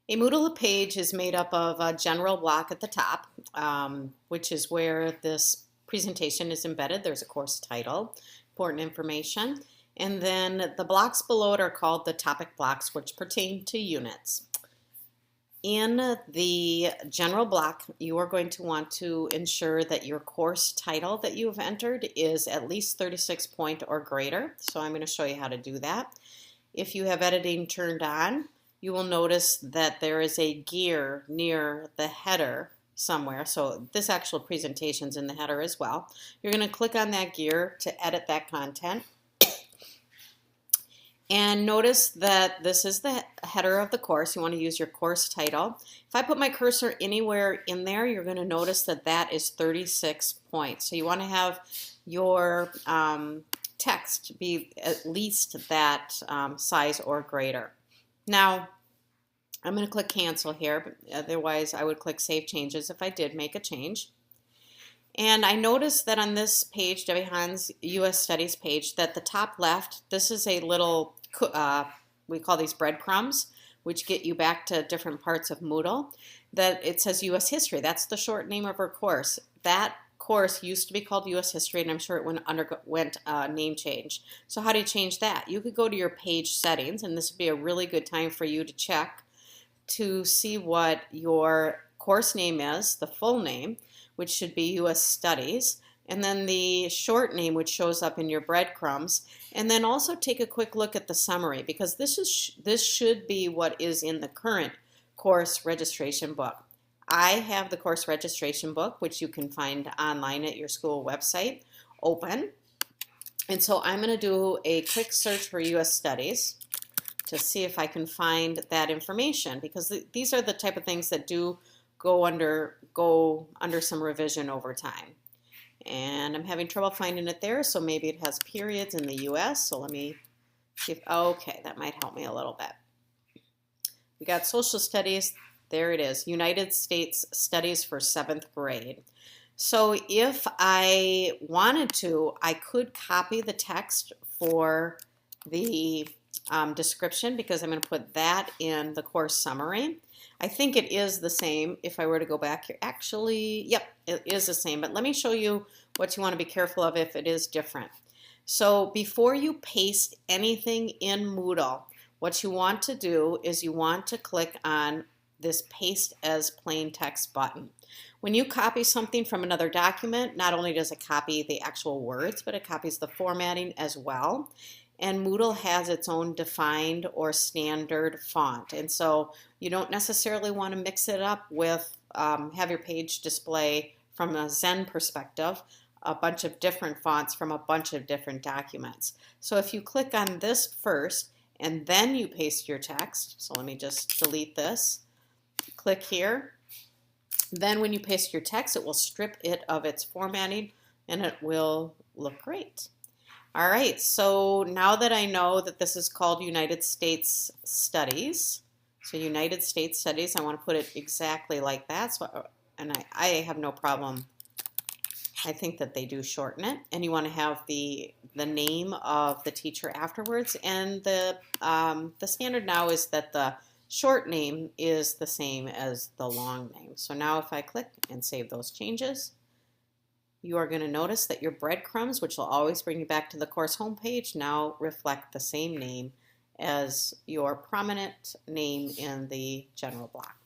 A Moodle page is made up of a general block at the top, which is where this presentation is embedded. There's a course title, important information, and then the blocks below it are called the topic blocks, which pertain to units. In the general block, you are going to want to ensure that your course title that you have entered is at least 36 point or greater. So I'm going to show you how to do that. If you have editing turned on, you will notice that there is a gear near the header somewhere. So this actual presentation is in the header as well. You're going to click on that gear to edit that content. And notice that this is the header of the course. You want to use your course title. If I put my cursor anywhere in there, you're going to notice that that is 36 points. So you want to have your text be at least that size or greater. Now, I'm going to click cancel here. Otherwise, I would click save changes if I did make a change. And I noticed that on this page, Debbie Hahn's U.S. Studies page, that the top left, this is a little, we call these breadcrumbs, which get you back to different parts of Moodle, that it says U.S. History. That's the short name of her course. That course used to be called U.S. History, and I'm sure it underwent a name change. So how do you change that? You could go to your page settings, and this would be a really good time for you to check to see what your course name is, the full name, which should be U.S. Studies, and then the short name, which shows up in your breadcrumbs, and then also take a quick look at the summary, because this should be what is in the current course registration book. I have the course registration book, which you can find online at your school website, open, and so I'm going to do a quick search for U.S. Studies to see if I can find that information, because these are the type of things that do go under some revision over time. And I'm having trouble finding it there, so maybe it has periods in the U.S. So let me see if, okay, that might help me a little bit. We got social studies, there it is, United States Studies for 7th grade. So if I wanted to, I could copy the text for the description, because I'm going to put that in the course summary. I think it is the same. If I were to go back here, actually, yep, it is the same. But let me show you what you want to be careful of if it is different. So before you paste anything in Moodle, what you want to do is you want to click on this Paste as Plain Text button. When you copy something from another document, not only does it copy the actual words, but it copies the formatting as well. And Moodle has its own defined or standard font. And so you don't necessarily want to mix it up with, have your page display from a Zen perspective, a bunch of different fonts from a bunch of different documents. So if you click on this first and then you paste your text, so let me just delete this, click here. Then when you paste your text, it will strip it of its formatting and it will look great. All right, so now that I know that this is called United States Studies, so United States Studies, I want to put it exactly like that. So, and I have no problem. I think that they do shorten it, and you want to have the name of the teacher afterwards. And the standard now is that the short name is the same as the long name. So now if I click and save those changes, you are going to notice that your breadcrumbs, which will always bring you back to the course homepage, now reflect the same name as your prominent name in the general block.